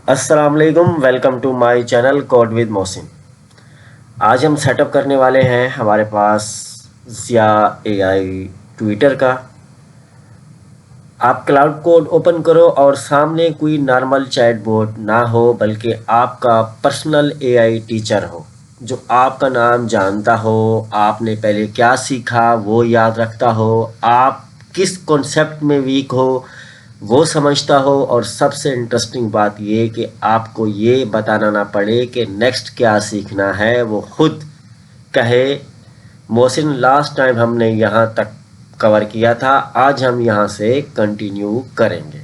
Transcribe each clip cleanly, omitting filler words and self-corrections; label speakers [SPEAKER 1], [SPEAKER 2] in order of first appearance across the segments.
[SPEAKER 1] अस्सलाम वालेकुम, welcome to my channel code with Mohsin. आज हम सेटअप करने वाले हैं हमारे पास ज़िया एआई ट्विटर का। आप क्लाउड कोड ओपन करो और सामने कोई नॉर्मल चैटबॉट ना हो बल्कि आपका पर्सनल एआई टीचर हो जो आपका नाम जानता हो, आपने पहले क्या सीखा वो याद रखता हो, आप किस कॉन्सेप्ट में वीक हो वो समझता हो, और सबसे इंटरेस्टिंग बात ये कि आपको ये बताना ना पड़े कि नेक्स्ट क्या सीखना है, वो खुद कहे मोहसिन लास्ट टाइम हमने यहाँ तक कवर किया था, आज हम यहाँ से कंटिन्यू करेंगे।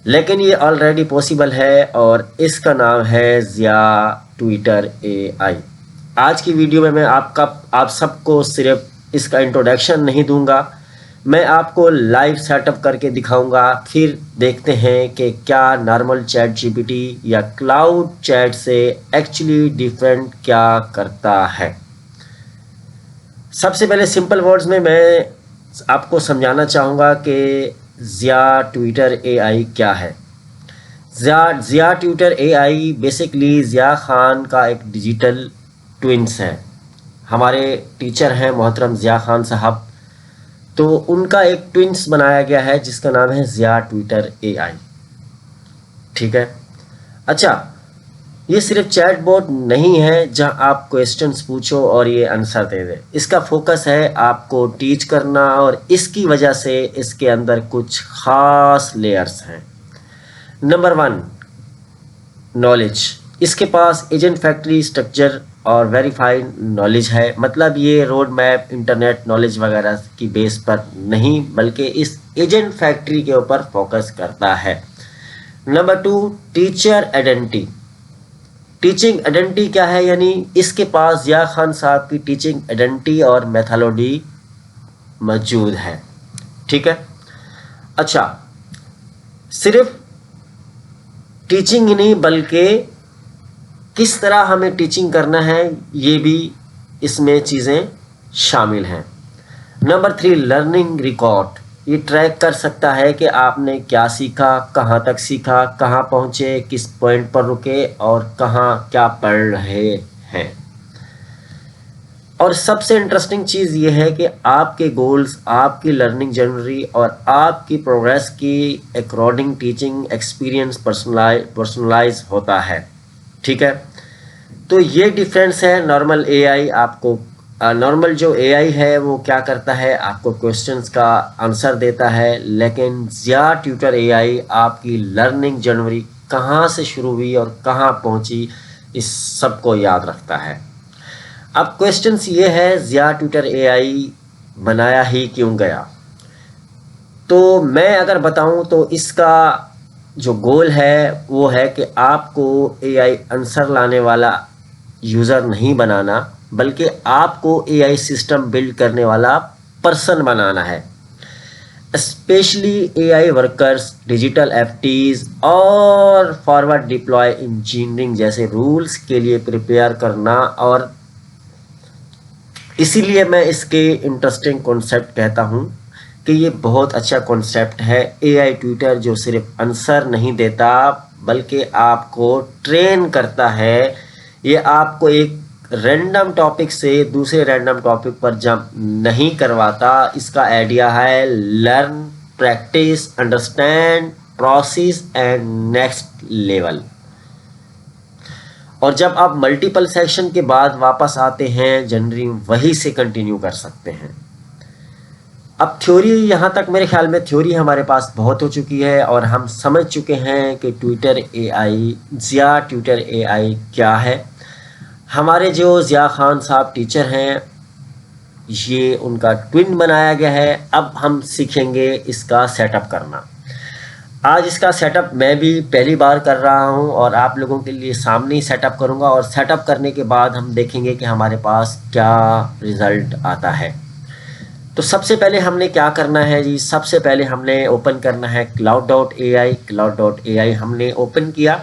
[SPEAKER 1] लेकिन ये ऑलरेडी पॉसिबल है और इसका नाम है ज़िया ट्विटर एआई। आज की वीडियो में मैं आप सबको सिर्फ इसका इंट्रोडक्शन नहीं दूंगा, मैं आपको लाइव सेटअप करके दिखाऊंगा, फिर देखते हैं कि क्या नॉर्मल चैट जीपीटी या क्लाउड चैट से एक्चुअली डिफरेंट क्या करता है। सबसे पहले सिंपल वर्ड्स में मैं आपको समझाना चाहूँगा कि ज़िया ट्विटर एआई क्या है। Zia Twitter AI basically Zia Khan का एक डिजिटल ट्विंस है। हमारे टीचर हैं मोहतरम ज़िया खान साहब, तो उनका एक ट्विंस बनाया गया है जिसका नाम है ज़िया ट्विटर एआई। ठीक है। अच्छा, ये सिर्फ चैट बोट नहीं है जहां आप क्वेश्चंस पूछो और ये आंसर दे दे। इसका फोकस है आपको टीच करना और इसकी वजह से इसके अंदर कुछ खास लेयर्स हैं। Number 1, knowledge. इसके पास एजेंट फैक्ट्री स्ट्रक्चर और वेरीफाइड नॉलेज है, मतलब ये रोड मैप इंटरनेट नॉलेज वगैरह की बेस पर नहीं बल्कि इस एजेंट फैक्ट्री के ऊपर फोकस करता है। Number 2, teacher identity. Teaching identity क्या है, यानी इसके पास ज़िया खान साहब की टीचिंग आइडेंटिटी और मेथोडोलॉजी मौजूद है। ठीक है। अच्छा, सिर्फ टीचिंग ही नहीं बल्कि किस तरह हमें टीचिंग करना है ये भी इसमें चीज़ें शामिल हैं। Number 3, learning record. ये ट्रैक कर सकता है कि आपने क्या सीखा, कहाँ तक सीखा, कहाँ पहुँचे, किस पॉइंट पर रुके और कहाँ क्या पढ़ रहे हैं। और सबसे इंटरेस्टिंग चीज़ ये है कि आपके गोल्स, आपकी लर्निंग जर्नी और आपकी प्रोग्रेस की अकॉर्डिंग टीचिंग एक्सपीरियंस पर्सनलाइज होता है। ठीक है। तो ये डिफरेंस है नॉर्मल एआई। आपको नॉर्मल जो एआई है वो क्या करता है, आपको क्वेश्चंस का आंसर देता है, लेकिन ज़िया ट्यूटर एआई आपकी लर्निंग जर्नी कहाँ से शुरू हुई और कहाँ पहुँची इस सब को याद रखता है। अब क्वेश्चंस ये है, ज़िया ट्विटर एआई बनाया ही क्यों गया। तो मैं अगर बताऊं तो इसका जो गोल है वो है कि आपको एआई आंसर लाने वाला यूज़र नहीं बनाना बल्कि आपको एआई सिस्टम बिल्ड करने वाला पर्सन बनाना है। स्पेशली एआई वर्कर्स, डिजिटल एफटीज और फॉरवर्ड डिप्लॉय इंजीनियरिंग जैसे रूल्स के लिए प्रिपेयर करना। और इसीलिए मैं इसके इंटरेस्टिंग कॉन्सेप्ट कहता हूँ कि ये बहुत अच्छा कॉन्सेप्ट है। एआई ट्यूटर जो सिर्फ आंसर नहीं देता बल्कि आपको ट्रेन करता है। ये आपको एक रैंडम टॉपिक से दूसरे रैंडम टॉपिक पर जंप नहीं करवाता। इसका आइडिया है learn, practice, understand, process and next level. और जब आप मल्टीपल सेक्शन के बाद वापस आते हैं जनरली वहीं से कंटिन्यू कर सकते हैं। अब थ्योरी, यहाँ तक मेरे ख्याल में थ्योरी हमारे पास बहुत हो चुकी है और हम समझ चुके हैं कि Twitter AI, Zia Twitter AI क्या है। हमारे जो ज़िया खान साहब टीचर हैं, ये उनका ट्विन बनाया गया है। अब हम सीखेंगे इसका सेटअप करना। आज इसका सेटअप मैं भी पहली बार कर रहा हूं और आप लोगों के लिए सामने ही सेटअप करूंगा और सेटअप करने के बाद हम देखेंगे कि हमारे पास क्या रिज़ल्ट आता है। तो सबसे पहले हमने क्या करना है जी, सबसे पहले हमने ओपन करना है cloud.ai। cloud.ai हमने ओपन किया।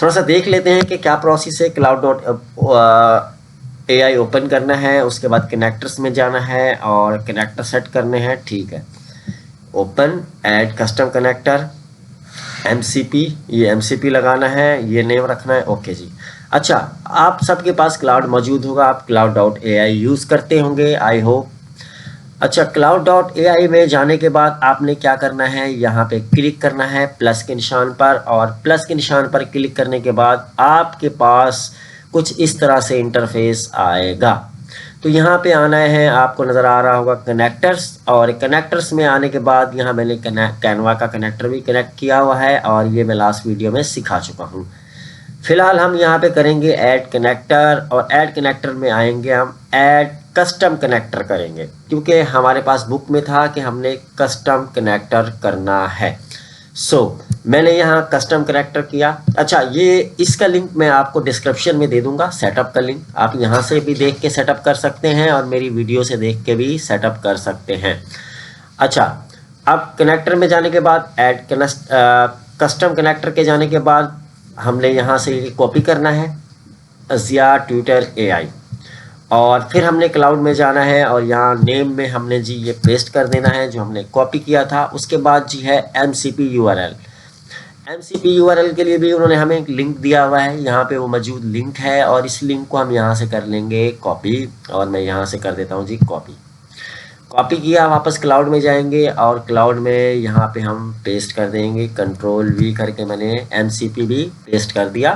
[SPEAKER 1] थोड़ा सा देख लेते हैं कि क्या प्रोसेस है। cloud.ai ओपन करना है, उसके बाद कनेक्टर्स में जाना है और कनेक्टर सेट करने हैं। ठीक है, open, add custom connector, MCP, ये MCP लगाना है, ये नेम रखना है। ओके जी। अच्छा, आप सबके पास क्लाउड मौजूद होगा, आप cloud.ai यूज़ करते होंगे, आई होप। अच्छा, cloud.ai में जाने के बाद आपने क्या करना है, यहाँ पे क्लिक करना है प्लस के निशान पर, और प्लस के निशान पर क्लिक करने के बाद आपके पास कुछ इस तरह से इंटरफेस आएगा। तो यहाँ पे आना है, आपको नज़र आ रहा होगा कनेक्टर्स, और कनेक्टर्स में आने के बाद यहाँ मैंने कैनवा का कनेक्टर भी कनेक्ट किया हुआ है, और ये मैं लास्ट वीडियो में सिखा चुका हूँ। फिलहाल हम यहाँ पे करेंगे ऐड कनेक्टर, और ऐड कनेक्टर में आएंगे हम ऐड कस्टम कनेक्टर करेंगे, क्योंकि हमारे पास बुक में था कि हमने कस्टम कनेक्टर करना है। मैंने यहाँ कस्टम कनेक्टर किया। अच्छा, ये इसका लिंक मैं आपको डिस्क्रिप्शन में दे दूंगा, सेटअप का लिंक। आप यहाँ से भी देख के सेटअप कर सकते हैं, और मेरी वीडियो से देख के भी सेटअप कर सकते हैं। अच्छा, अब कनेक्टर में जाने के बाद ऐड कस्टम कनेक्टर के जाने के बाद हमने यहाँ से कॉपी करना है ज़िया ट्विटर AI, और फिर हमने क्लाउड में जाना है, और यहाँ नेम में हमने जी ये पेस्ट कर देना है जो हमने कॉपी किया था। उसके बाद जी है MCP URL। MCP URL के लिए भी उन्होंने हमें एक लिंक दिया हुआ है, यहाँ पे वो मौजूद लिंक है, और इस लिंक को हम यहाँ से कर लेंगे कॉपी, और मैं यहाँ से कर देता हूँ जी कॉपी। कॉपी किया, वापस क्लाउड में जाएंगे, और क्लाउड में यहाँ पे हम पेस्ट कर देंगे, Ctrl+V करके मैंने MCP भी पेस्ट कर दिया।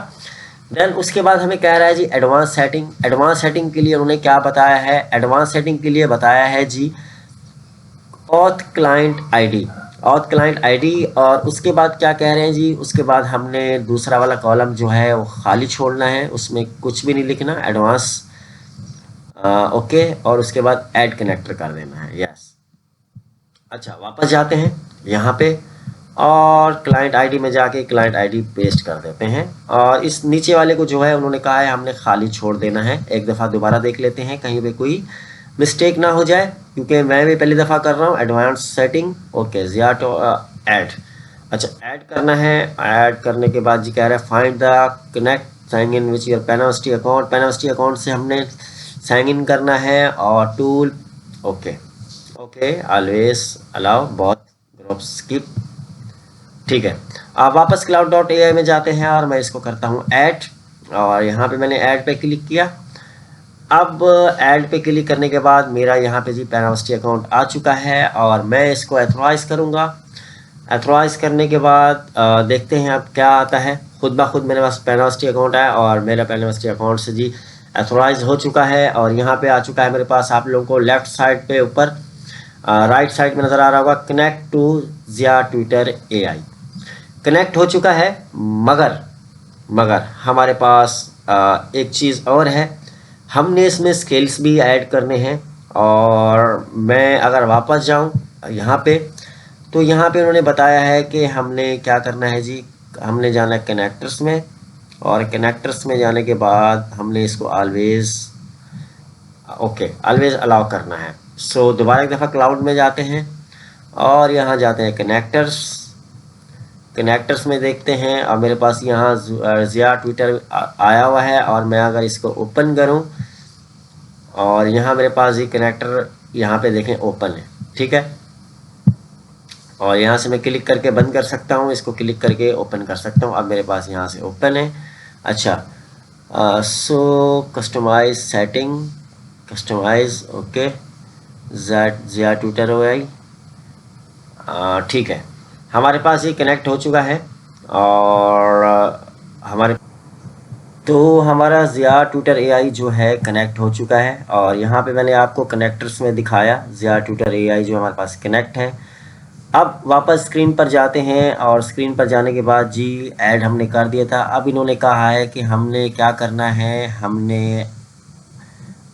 [SPEAKER 1] देन उसके बाद हमें कह रहा है जी एडवांस सेटिंग। एडवांस सेटिंग के लिए उन्होंने क्या बताया है, एडवांस सेटिंग के लिए बताया है जी auth client ID, auth client ID. और उसके बाद क्या कह रहे हैं जी, उसके बाद हमने दूसरा वाला कॉलम जो है वो खाली छोड़ना है, उसमें कुछ भी नहीं लिखना, एडवांस ओके, और उसके बाद ऐड कनेक्टर कर देना है, यस। अच्छा, वापस जाते हैं यहाँ पे, और क्लाइंट आईडी में जाके क्लाइंट आईडी पेस्ट कर देते हैं, और इस नीचे वाले को जो है उन्होंने कहा है हमने खाली छोड़ देना है। एक दफ़ा दोबारा देख लेते हैं कहीं पे कोई मिस्टेक ना हो जाए, क्योंकि मैं भी पहली दफ़ा कर रहा हूँ। Advance setting, okay, Zia to add. अच्छा, ऐड करना है। ऐड करने के बाद जी कह रहा है find the connect sign in which your Panaversity account. Panaversity account से हमने साइन इन करना है, और tool okay okay always allow बहुत ग्रुप स्किप, ठीक है। आप वापस cloud.ai में जाते हैं, और मैं इसको करता हूँ ऐड, और यहाँ पे मैंने ऐड पे क्लिक किया। अब ऐड पे क्लिक करने के बाद मेरा यहाँ पे जी पेनावर्सिटी अकाउंट आ चुका है, और मैं इसको एथोराइज करूँगा। एथोराइज करने के बाद देखते हैं अब क्या आता है। खुद ब खुद मेरे पास पेनावर्सिटी अकाउंट है, और मेरा पेनावर्सिटी अकाउंट से जी एथोराइज हो चुका है, और यहाँ पे आ चुका है मेरे पास। आप लोगों को लेफ्ट साइड पे ऊपर राइट साइड में नज़र आ रहा होगा connect to Zia Twitter AI। Connect हो चुका है, मगर हमारे पास एक चीज़ और है, हमने इसमें स्केल्स भी ऐड करने हैं। और मैं अगर वापस जाऊं यहाँ पे, तो यहाँ पे उन्होंने बताया है कि हमने क्या करना है जी, हमने जाना है कनेक्टर्स में, और कनेक्टर्स में जाने के बाद हमने इसको ऑलवेज ओके ऑलवेज अलाउ करना है। दोबारा एक दफ़ा क्लाउड में जाते हैं, और यहाँ जाते हैं कनेक्टर्स। कनेक्टर्स में देखते हैं, और मेरे पास यहाँ ज़िया ट्विटर आया हुआ है, और मैं अगर इसको ओपन करूँ, और यहाँ मेरे पास ये कनेक्टर यहाँ पे देखें ओपन है, ठीक है। और यहाँ से मैं क्लिक करके बंद कर सकता हूँ, इसको क्लिक करके ओपन कर सकता हूँ। अब मेरे पास यहाँ से ओपन है। अच्छा, customize setting, customize okay Zia Twitter AI, ठीक है। हमारे पास ये कनेक्ट हो चुका है, और हमारा ज़िया ट्विटर AI जो है कनेक्ट हो चुका है। और यहाँ पे मैंने आपको कनेक्टर्स में दिखाया ज़िया ट्विटर AI जो हमारे पास कनेक्ट है। अब वापस स्क्रीन पर जाते हैं, और स्क्रीन पर जाने के बाद जी ऐड हमने कर दिया था। अब इन्होंने कहा है कि हमने क्या करना है, हमने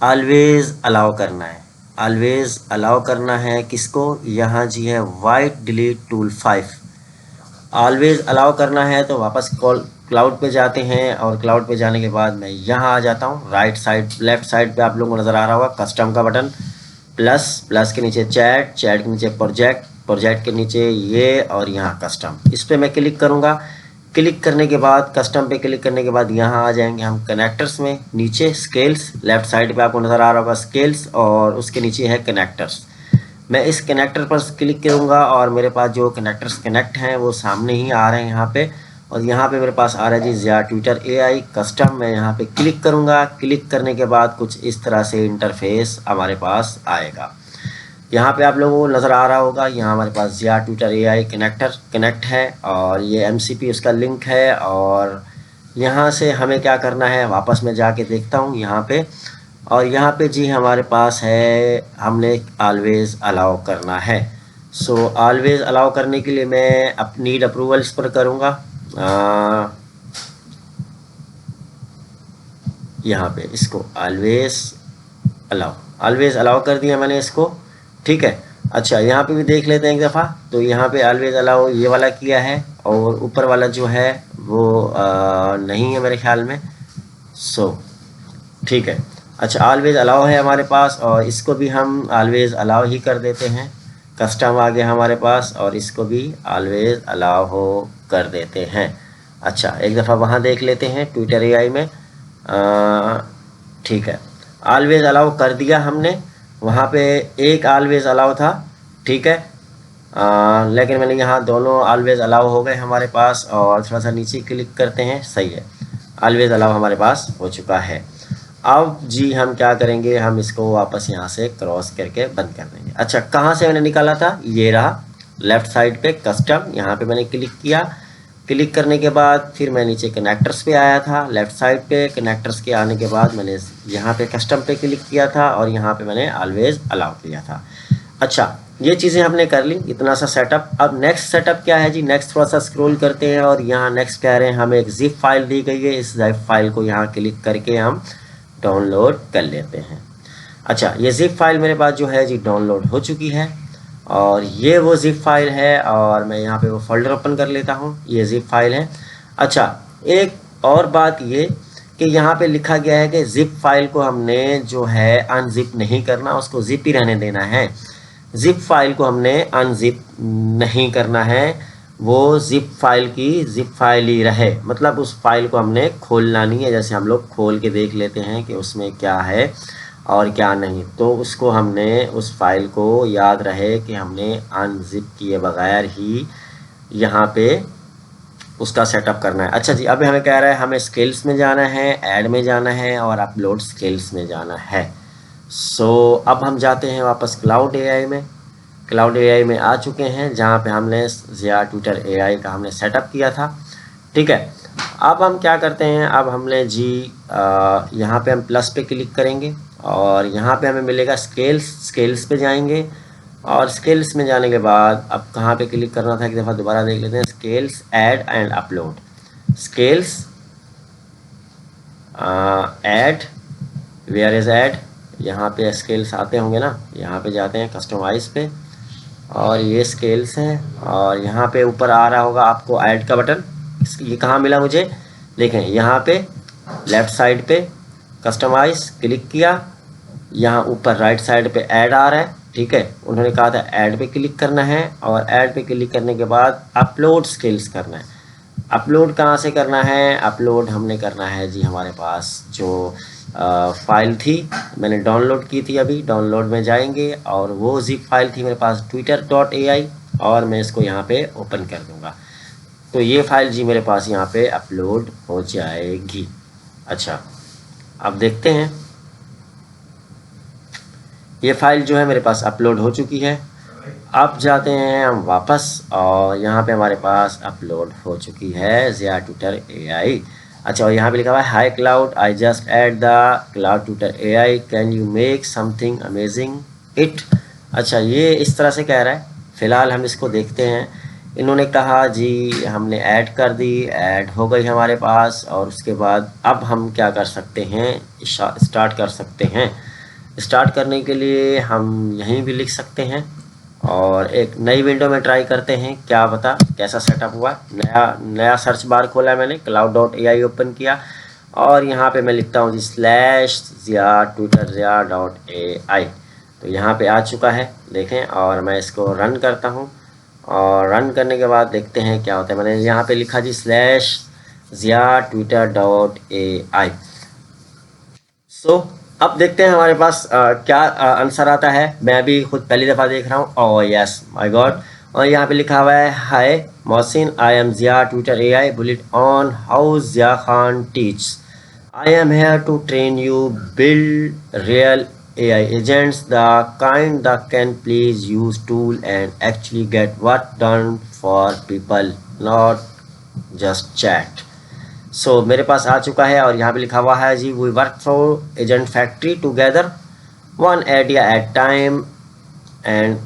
[SPEAKER 1] ऑलवेज़ अलाउ करना है। ऑलवेज़ अलाउ करना है किसको, यहाँ जी है white delete tool 5, always allow करना है। तो वापस क्लाउड पे जाते हैं, और क्लाउड पे जाने के बाद मैं यहाँ आ जाता हूँ। राइट साइड लेफ्ट साइड पे आप लोगों को नज़र आ रहा होगा कस्टम का बटन, प्लस के नीचे चैट के नीचे प्रोजेक्ट के नीचे ये, और यहाँ कस्टम, इस पर मैं क्लिक करूँगा। क्लिक करने के बाद कस्टम पे क्लिक करने के बाद यहाँ आ जाएंगे हम कनेक्टर्स में। नीचे स्केल्स, लेफ्ट साइड पे आपको नज़र आ रहा होगा स्केल्स, और उसके नीचे है कनेक्टर्स। मैं इस कनेक्टर पर क्लिक करूँगा और मेरे पास जो कनेक्टर्स कनेक्ट हैं वो सामने ही आ रहे हैं यहाँ पे। और यहाँ पे मेरे पास आ रहा है जी ज़िया ट्विटर AI कस्टम। मैं यहाँ पे क्लिक करूँगा। क्लिक करने के बाद कुछ इस तरह से इंटरफेस हमारे पास आएगा। यहाँ पे आप लोगों को नज़र आ रहा होगा, यहाँ हमारे पास ज़िया ट्विटर AI कनेक्ट है और ये MCP उसका लिंक है। और यहाँ से हमें क्या करना है, वापस मैं जाके देखता हूँ यहाँ पे। और यहाँ पे जी हमारे पास है, हमने ऑलवेज़ अलाउ करना है। सो ऑलवेज़ अलाउ करने के लिए मैं नीड अप्रूवल्स पर करूँगा। यहाँ पे इसको ऑलवेज़ अलाउ कर दिया मैंने इसको, ठीक है। अच्छा, यहाँ पे भी देख लेते हैं एक दफ़ा। तो यहाँ पे ऑलवेज़ अलाउ ये वाला किया है और ऊपर वाला जो है वो नहीं है मेरे ख्याल में। सो ठीक है। अच्छा, ऑलवेज़ अलाउ है हमारे पास और इसको भी हम ऑलवेज़ अलाउ ही कर देते हैं। कस्टम आ गया हमारे पास और इसको भी ऑलवेज़ अलाउ हो कर देते हैं। अच्छा, एक दफ़ा वहाँ देख लेते हैं ट्विटर AI में। ठीक है, ऑलवेज़ अलाउ कर दिया हमने। वहाँ पे एक ऑलवेज़ अलाउ था, ठीक है। लेकिन मैंने यहाँ दोनों ऑलवेज़ अलाउ हो गए हमारे पास। और थोड़ा सा नीचे क्लिक करते हैं, सही है, ऑलवेज़ अलाउ हमारे पास हो चुका है। अब जी हम क्या करेंगे, हम इसको वापस यहाँ से क्रॉस करके बंद कर देंगे। अच्छा, कहाँ से मैंने निकाला था, ये रहा लेफ़्ट साइड पे कस्टम, यहाँ पे मैंने क्लिक किया। क्लिक करने के बाद फिर मैं नीचे कनेक्टर्स पे आया था, लेफ़्ट साइड पे। कनेक्टर्स के आने के बाद मैंने यहाँ पे कस्टम पे क्लिक किया था और यहाँ पे मैंने ऑलवेज़ अलाउ किया था। अच्छा, ये चीज़ें हमने कर ली, इतना सा सेटअप। अब नेक्स्ट सेटअप क्या है जी, नेक्स्ट थोड़ा सा स्क्रॉल करते हैं और यहाँ नेक्स्ट कह रहे हैं हमें एक ज़िप फाइल दी गई है। इस ज़िप फाइल को यहाँ क्लिक करके हम डाउनलोड कर लेते हैं। अच्छा, ये ज़िप फाइल मेरे पास जो है जी डाउनलोड हो चुकी है और ये वो ज़िप फाइल है। और मैं यहाँ पे वो फोल्डर ओपन कर लेता हूँ, ये ज़िप फाइल है। अच्छा, एक और बात ये कि यहाँ पे लिखा गया है कि ज़िप फाइल को हमने जो है अनजिप नहीं करना, उसको ज़िप ही रहने देना है। ज़िप फाइल को हमने अनजिप नहीं करना है, वो ज़िप फाइल की ज़िप फाइल ही रहे। मतलब उस फाइल को हमने खोलना नहीं है, जैसे हम लोग खोल के देख लेते हैं कि उसमें क्या है और क्या नहीं। तो उसको हमने, उस फाइल को याद रहे कि हमने अनजिप किए बगैर ही यहाँ पे उसका सेटअप करना है। अच्छा जी, अब हमें कह रहा है हमें स्किल्स में जाना है, ऐड में जाना है और अपलोड स्किल्स में जाना है। सो अब हम जाते हैं वापस क्लाउड AI में। क्लाउड AI में आ चुके हैं जहाँ पे हमने ज़िया ट्विटर AI का हमने सेटअप किया था, ठीक है। अब हम क्या करते हैं, अब हमने जी यहाँ पे हम प्लस पे क्लिक करेंगे और यहाँ पे हमें मिलेगा स्केल्स पे जाएंगे। और स्केल्स में जाने के बाद अब कहाँ पे क्लिक करना था, एक दफ़ा दोबारा देख लेते हैं। Scales, add and upload. Scales, add, where is add, यहाँ पे स्केल्स आते होंगे ना, यहाँ पे जाते हैं कस्टमाइज़ पे और ये स्केल्स हैं। और यहाँ पे ऊपर आ रहा होगा आपको ऐड का बटन। ये कहाँ मिला मुझे, देखें यहाँ पे लेफ़्ट साइड पे कस्टमाइज़ क्लिक किया, यहाँ ऊपर राइट साइड पे ऐड आ रहा है, ठीक है। उन्होंने कहा था ऐड पे क्लिक करना है और ऐड पे क्लिक करने के बाद अपलोड स्किल्स करना है। अपलोड कहाँ से करना है, अपलोड हमने करना है जी हमारे पास जो फाइल थी मैंने डाउनलोड की थी, अभी डाउनलोड में जाएंगे और वो ज़िप फाइल थी मेरे पास twitter.ai और मैं इसको यहाँ पे ओपन कर दूँगा। तो ये फाइल जी मेरे पास यहाँ पे अपलोड हो जाएगी। अच्छा, अब देखते हैं, ये फाइल जो है मेरे पास अपलोड हो चुकी है। अब जाते हैं हम वापस और यहाँ पे हमारे पास अपलोड हो चुकी है ज़िया ट्विटर AI। अच्छा, और यहाँ पे लिखा हुआ है high cloud, I just add the cloud Twitter AI, can you make something amazing it. अच्छा, ये इस तरह से कह रहा है। फ़िलहाल हम इसको देखते हैं। इन्होंने कहा जी हमने ऐड कर दी, ऐड हो गई हमारे पास। और उसके बाद अब हम क्या कर सकते हैं, स्टार्ट कर सकते हैं। स्टार्ट करने के लिए हम यहीं भी लिख सकते हैं और एक नई विंडो में ट्राई करते हैं, क्या पता कैसा सेटअप हुआ। नया सर्च बार खोला मैंने, cloud.ai ओपन किया और यहाँ पे मैं लिखता हूँ जी /ज़िया-ट्विटर-ज़िया.ai। तो यहाँ पे आ चुका है, देखें। और मैं इसको रन करता हूँ और रन करने के बाद देखते हैं क्या होता है। मैंने यहाँ पे लिखा जी /ज़िया-ट्विटर.ai। सो अब देखते हैं हमारे पास क्या आंसर आता है। मैं भी खुद पहली दफ़ा देख रहा हूँ। Oh yes my God. और यहाँ पे लिखा हुआ है, hi Mohsin, I am Zia Twitter AI bullet on how Zia Khan teach. I am here to train you build real AI agents, the kind that can please use tool and actually get what done for people, not just chat. So मेरे पास आ चुका है और यहाँ पे लिखा हुआ है जी, we work for agent factory together, one idea at time, and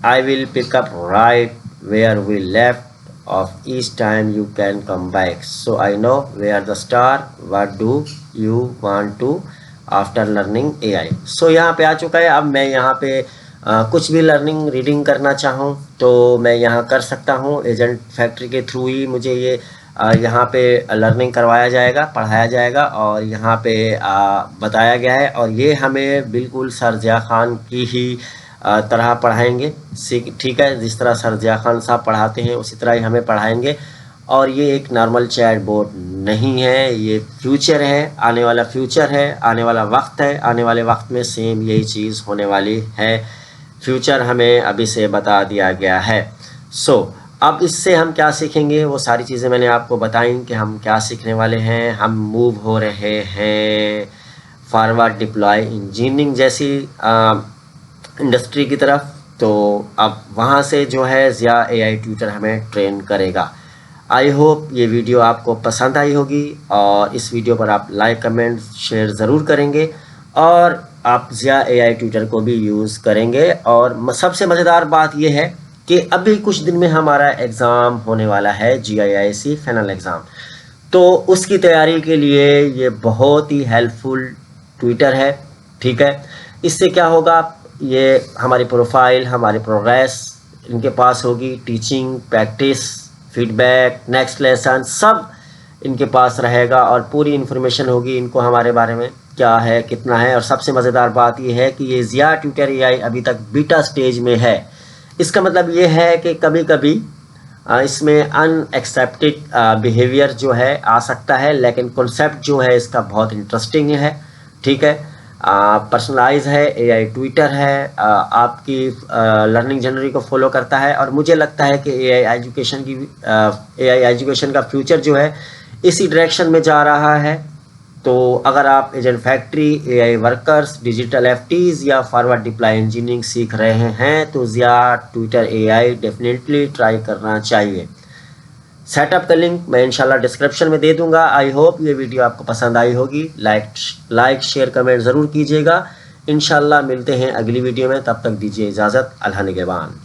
[SPEAKER 1] I will pick up right where we left of each time you can come back, so I know where the start. What do you want to after learning AI? So यहाँ पे आ चुका है। अब मैं यहाँ पे कुछ भी लर्निंग रीडिंग करना चाहूँ तो मैं यहाँ कर सकता हूँ। एजेंट फैक्ट्री के थ्रू ही मुझे ये यहाँ पे लर्निंग करवाया जाएगा, पढ़ाया जाएगा और यहाँ पे बताया गया है। और ये हमें बिल्कुल सर ज़िया खान की ही तरह पढ़ाएंगे, ठीक है। जिस तरह सर ज़िया खान साहब पढ़ाते हैं उसी तरह ही हमें पढ़ाएंगे। और ये एक नॉर्मल चैट बोर्ड नहीं है, ये फ्यूचर है, आने वाला फ्यूचर है, आने वाला वक्त है। आने वाले वक्त में सेम यही चीज़ होने वाली है। फ्यूचर हमें अभी से बता दिया गया है। अब इससे हम क्या सीखेंगे, वो सारी चीज़ें मैंने आपको बताई कि हम क्या सीखने वाले हैं। हम मूव हो रहे हैं फॉरवर्ड डिप्लॉय इंजीनियरिंग जैसी इंडस्ट्री की तरफ। तो अब वहाँ से जो है ज़िया एआई ट्यूटर हमें ट्रेन करेगा। आई होप ये वीडियो आपको पसंद आई होगी और इस वीडियो पर आप लाइक कमेंट शेयर ज़रूर करेंगे और आप ज़िया एआई ट्यूटर को भी यूज़ करेंगे। और सबसे मज़ेदार बात ये है कि अभी कुछ दिन में हमारा एग्ज़ाम होने वाला है, GIIC फाइनल एग्ज़ाम। तो उसकी तैयारी के लिए ये बहुत ही हेल्पफुल ट्विटर है, ठीक है। इससे क्या होगा, ये हमारी प्रोफाइल, हमारी प्रोग्रेस इनके पास होगी, teaching, practice, feedback, next lesson सब इनके पास रहेगा और पूरी इन्फॉर्मेशन होगी इनको हमारे बारे में, क्या है कितना है। और सबसे मज़ेदार बात ये है कि ये ज़िया ट्यूटर एआई अभी तक बीटा स्टेज में है। इसका मतलब ये है कि कभी कभी इसमें अनएक्सेप्टेड बिहेवियर जो है आ सकता है, लेकिन कॉन्सेप्ट जो है इसका बहुत इंटरेस्टिंग है, ठीक है। पर्सनलाइज है, एआई ट्विटर है, आपकी लर्निंग जर्नी को फॉलो करता है। और मुझे लगता है कि एआई एजुकेशन का फ्यूचर जो है इसी डायरेक्शन में जा रहा है। तो अगर आप agent factory, AI workers, digital FTEs या फॉरवर्ड डिप्लॉय इंजीनियरिंग सीख रहे हैं तो Zia Twitter AI definitely try करना चाहिए। सेटअप का लिंक मैं इंशाल्लाह डिस्क्रिप्शन में दे दूंगा। आई होप ये वीडियो आपको पसंद आई होगी। लाइक शेयर कमेंट ज़रूर कीजिएगा। इंशाल्लाह मिलते हैं अगली वीडियो में, तब तक दीजिए इजाज़त। अल्लाह निगहबान।